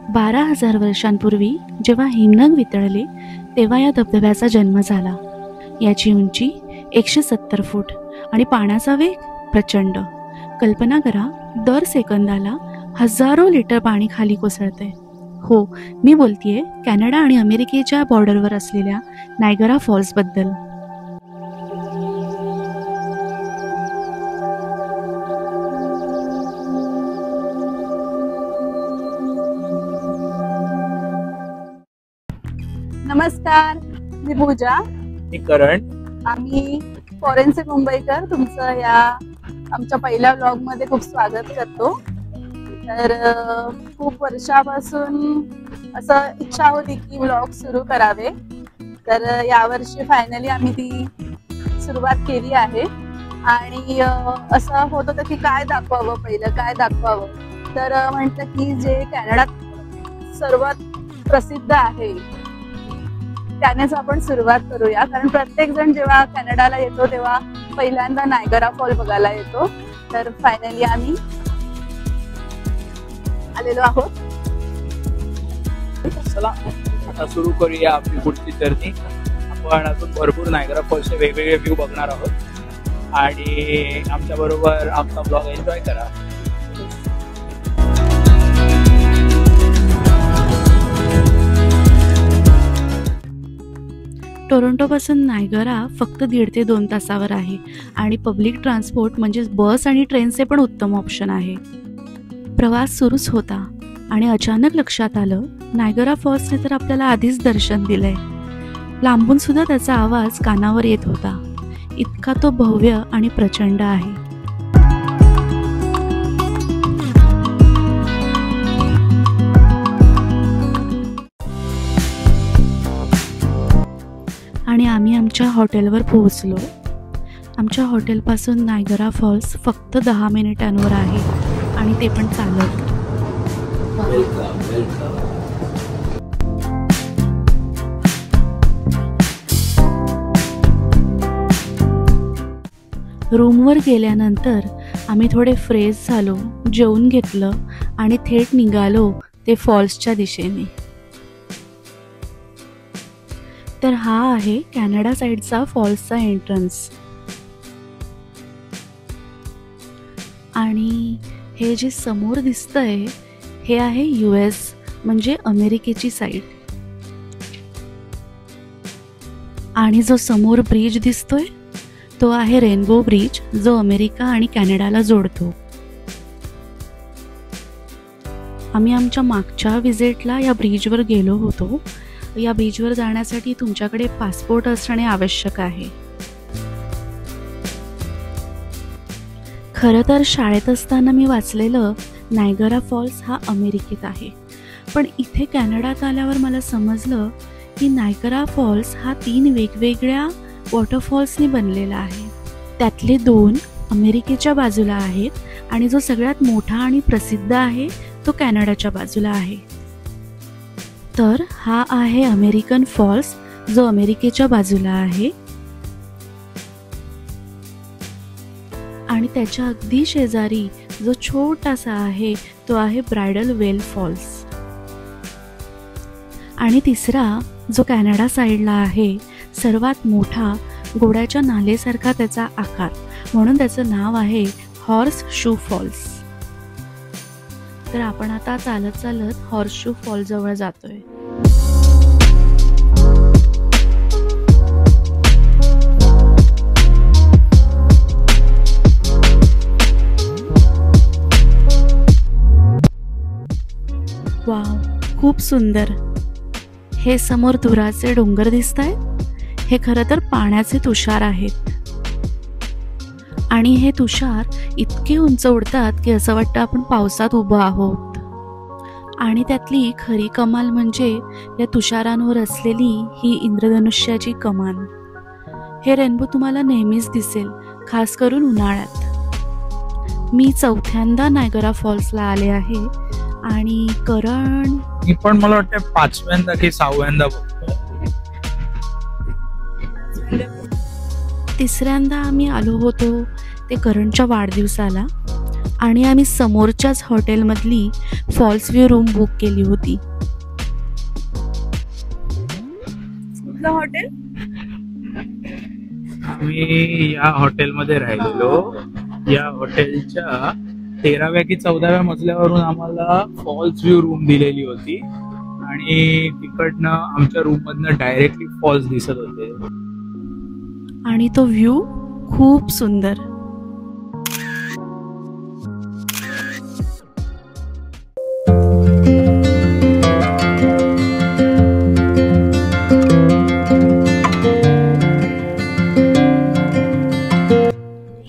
12,000 वर्षांपूर्वी जेव्हा हिमनग वितळले तेव्हा या धबधब्याचा जन्म झाला. याची उंची 170 फूट आणि पाण्याचा वेग प्रचंड. कल्पना करा, दर सेकंदाला हजारो लिटर पाणी खाली कोसळते. हो, मी बोलतीये कॅनडा आणि अमेरिकेच्या बॉर्डरवर असलेल्या नायगरा फॉल्स बद्दल. नमस्कार, मी पूजा. मी करण. आम्ही फॉरेन्सिक मुंबईकर तुमचं या आमच्या पहिल्या व्लॉग मध्ये खूप स्वागत करतो. तर खूप वर्षापासून असं इच्छा होती की व्लॉग सुरू करावे, तर यावर्षी फायनली आम्ही ती सुरुवात केली आहे. आणि असं होत होतं की काय दाखवावं, पहिलं काय दाखवावं. तर म्हटलं की जे कॅनडात सर्वात प्रसिद्ध आहे त्यानेच आपण सुरुवात करूया. कारण प्रत्येक जण जेव्हा कॅनडाला येतो तेव्हा पहिल्यांदा नायगरा फॉल बघायला येतो. तर फायनली आम्ही आलेलो आहोत. चला आता सुरू करूया आपली पुढची जर्नी. आपण अजून भरपूर नायगरा फॉल्सचे वेगवेगळे व्ह्यू बघणार आहोत आणि आमच्या बरोबर आमचा ब्लॉग एन्जॉय करा. टोरंटोपासून नायगरा फक्त 1.5 ते 2 तासावर आहे आणि पब्लिक ट्रान्सपोर्ट म्हणजेच बस आणि ट्रेनचे पण उत्तम ऑप्शन आहे. प्रवास सुरूच होता आणि अचानक लक्षात आलं, नायगरा फॉल्सने तर आपल्याला आधीच दर्शन दिलंय. लांबून सुद्धा त्याचा आवाज कानावर येत होता. इतका तो भव्य आणि प्रचंड आहे. आणि आम्ही आमच्या हॉटेलवर पोहोचलो. आमच्या हॉटेलपासून नायगरा फॉल्स फक्त 10 मिनिटांवर आहे आणि ते पण चालत. रूमवर गेल्यानंतर आम्ही थोडे फ्रेश झालो, जेवून घेतलं आणि थेट निघालो ते फॉल्सच्या दिशेने. तर हा आहे कॅनडा साईडचा फॉल्सचा एंट्रन्स. आणि हे जे समोर दिसतंय हे आहे US म्हणजे अमेरिकेची साईड. आणि जो समोर ब्रिज दिसतोय तो आहे रेनबो ब्रिज, जो अमेरिका आणि कॅनडाला जोडतो. आम्ही आमच्या मागच्या विजिटला या ब्रिजवर गेलो होतो. या बीचवर जाण्यासाठी तुमच्याकडे पासपोर्ट असणे आवश्यक आहे. खरं तर शाळेत असताना मी वाचलेलं नायगरा फॉल्स हा अमेरिकेत आहे, पण इथे कॅनडात आल्यावर मला समजलं की नायगरा फॉल्स हा 3 वेगवेगळ्या वॉटरफॉल्सनी बनलेला आहे. त्यातले 2 अमेरिकेच्या बाजूला आहेत आणि जो सगळ्यात मोठा आणि प्रसिद्ध आहे तो कॅनडाच्या बाजूला आहे. तर हा आहे अमेरिकन फॉल्स, जो अमेरिकेच्या बाजूला आहे. आणि त्याच्या अगदी शेजारी जो छोटासा आहे तो आहे ब्रायडल वेल फॉल्स. आणि तिसरा जो कॅनडा साईडला आहे, सर्वात मोठा, घोड्याच्या नालेसारखा त्याचा आकार, म्हणून त्याचं नाव आहे हॉर्स शू फॉल्स. तर आपण आता चालत चालत हॉर्सशू फॉल जवळ जातोय. वाव, खूप सुंदर. हे समोर दुराचे डोंगर दिसतायत. हे खरं तर पाण्याचे तुषार आहेत आणि हे तुषार इतके उंच उडतात की असं वाटतं आपण पावसात उभं आहोत. आणि त्यातली खरी कमाल म्हणजे या तुषारांवर असलेली ही इंद्रधनुष्याची कमान. हे रेनबो तुम्हाला नेहमीच दिसेल, खास करून उन्हाळ्यात. मी 4थ्यांदा नायगरा फॉल्सला आले आहे आणि करण मी पण मला वाटतं 5व्यांदा की 6व्यांदा बघतो. 3ऱ्यांदा आम्ही आलो होतो ते करणच्या वाढदिवसाला. आणि आम्ही समोरच्याच हॉटेलमधली फॉल्स व्ह्यू रूम बुक केली होती. कुठलं हॉटेल? आम्ही या हॉटेलमध्ये राहिलेलो. या हॉटेलच्या 13व्या की 14व्या मजल्यावरून आम्हाला फॉल्स व्ह्यू रूम दिलेली होती आणि तिकडनं आमच्या रूम मधनं डायरेक्टली फॉल्स दिसत होते. आणि तो व्ह्यू खूप सुंदर.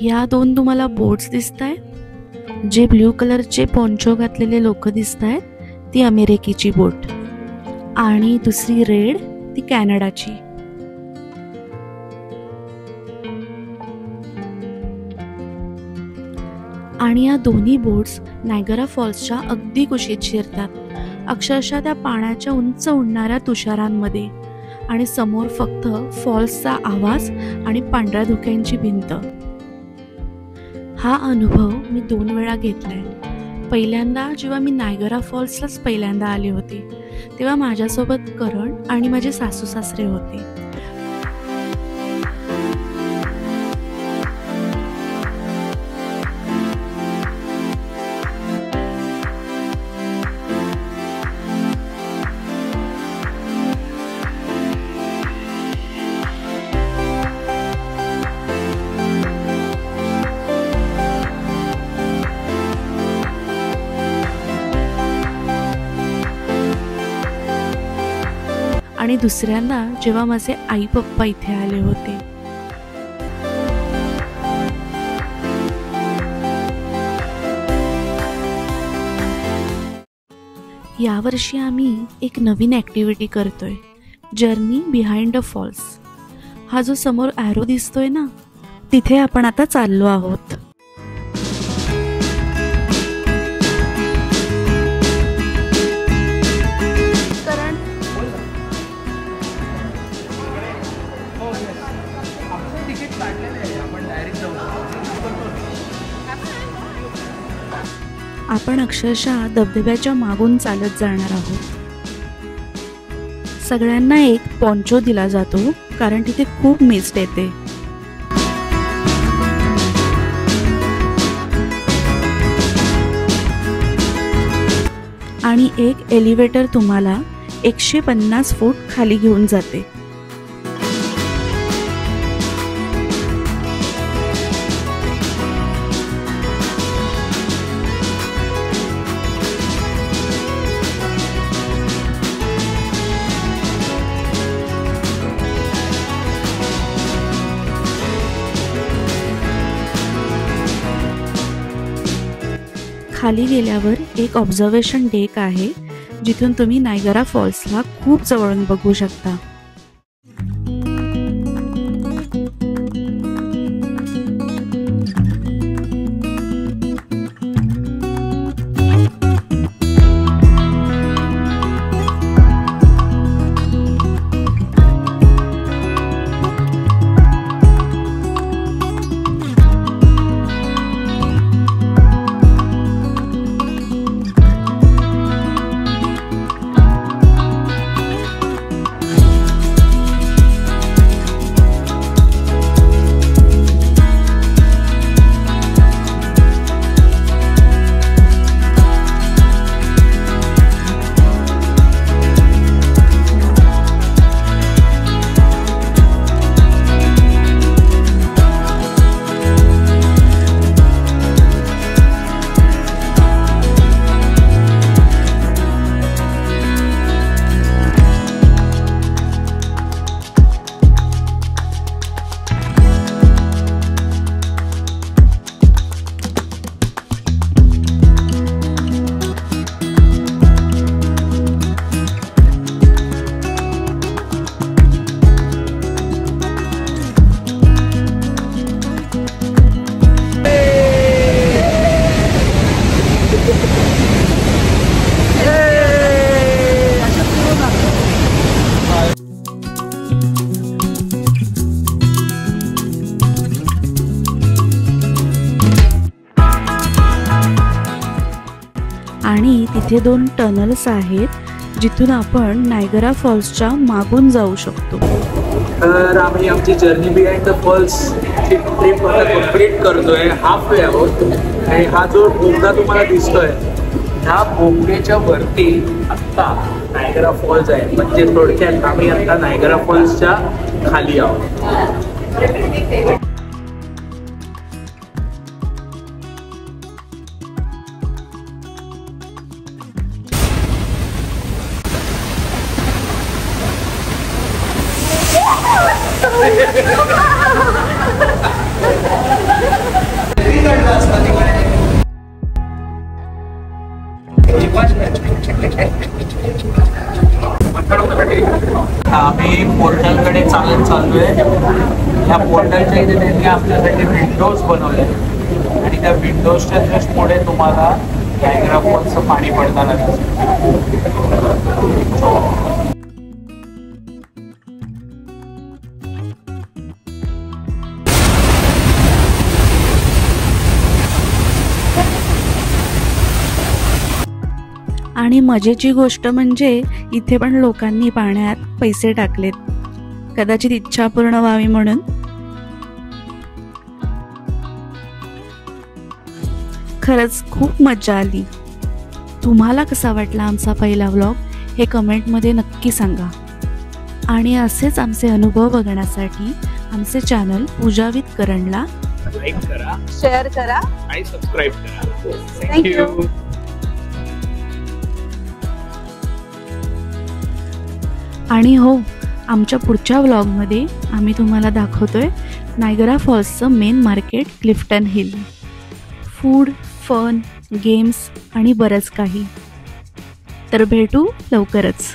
या दोन तुम्हाला बोट्स दिसतायत. जे ब्ल्यू कलरचे पोंचो घातलेले लोक दिसतायत ती अमेरिकेची बोट आणि दुसरी रेड ती कॅनडाची. आणि या दोन्ही बोट्स नायगरा फॉल्सच्या अगदी कुशीत शिरतात, अक्षरशः त्या पाण्याच्या उंच उडणाऱ्या तुषारांमध्ये. आणि समोर फक्त फॉल्सचा आवाज आणि पांढऱ्या धुक्यांची भिंत. हा अनुभव मी 2 वेळा घेतलाय. पहिल्यांदा जेव्हा मी नायगरा फॉल्सलाच पहिल्यांदा आले होते तेव्हा माझ्यासोबत करण आणि माझे सासू सासरे होते. आणि दुसऱ्यांदा जेव्हा माझे आई पप्पा इथे आले होते. यावर्षी आम्ही एक नवीन ॲक्टिव्हिटी करतोय, जर्नी बिहाइंड द फॉल्स. हा जो समोर ॲरो दिसतोय ना, तिथे आपण आता चाललो आहोत. आपण अक्षरशः धबधब्याच्या मागून चालत जाणार आहोत. सगळ्यांना एक पोंचो दिला जातो कारण तिथे खूप मिस्ट येते. आणि एक एलिव्हेटर तुम्हाला 150 फूट खाली घेऊन जाते. खाली गेल्यावर एक ऑब्झर्वेशन डेक आहे जिथून तुम्ही नायगरा फॉल्सला खूप जवळून बघू शकता. इथे 2 टनल्स आहेत जिथून आपण नायगरा फॉल्सच्या मागून जाऊ शकतो. तर आम्ही आमची journey behind the falls trip complete करतोय, हाफ वे आहोत. आणि हा जो बोगदा तुम्हाला दिसतोय, ह्या बोगद्याच्या वरती आत्ता नायगरा फॉल्स आहे. म्हणजे थोडक्यात आम्ही आता नायगरा फॉल्सच्या खाली आहोत. आम्ही पोर्टलकडे चाललोय. या पोर्टलच्या इथे त्यांनी आपल्यासाठी विंडोज बनवले आणि त्या विंडोजच्या जस्ट पुढे तुम्हाला नायगरा फॉल्सचं पाणी पडताना दिसतं. आणि मजेची गोष्ट म्हणजे इथे पण लोकांनी पाण्यात पैसे टाकलेत, कदाचित इच्छा पूर्ण व्हावी म्हणून. खरंच खूप मजा आली. तुम्हाला कसा वाटला आमचा पहिला व्लॉग हे कमेंटमध्ये नक्की सांगा. आणि असेच आमचे अनुभव बघण्यासाठी आमचे चॅनल पूजा विथ करणला लाईक करा, शेअर करा आणि सबस्क्राईब करा. थँक्यू. आणि हो, आमच्या पुढच्या व्लॉगमध्ये आम्ही तुम्हाला दाखवतोय नायगरा फॉल्सचं main market Clifton hill. Food, fun, games आणि बरंच काही. तर भेटू लवकरच.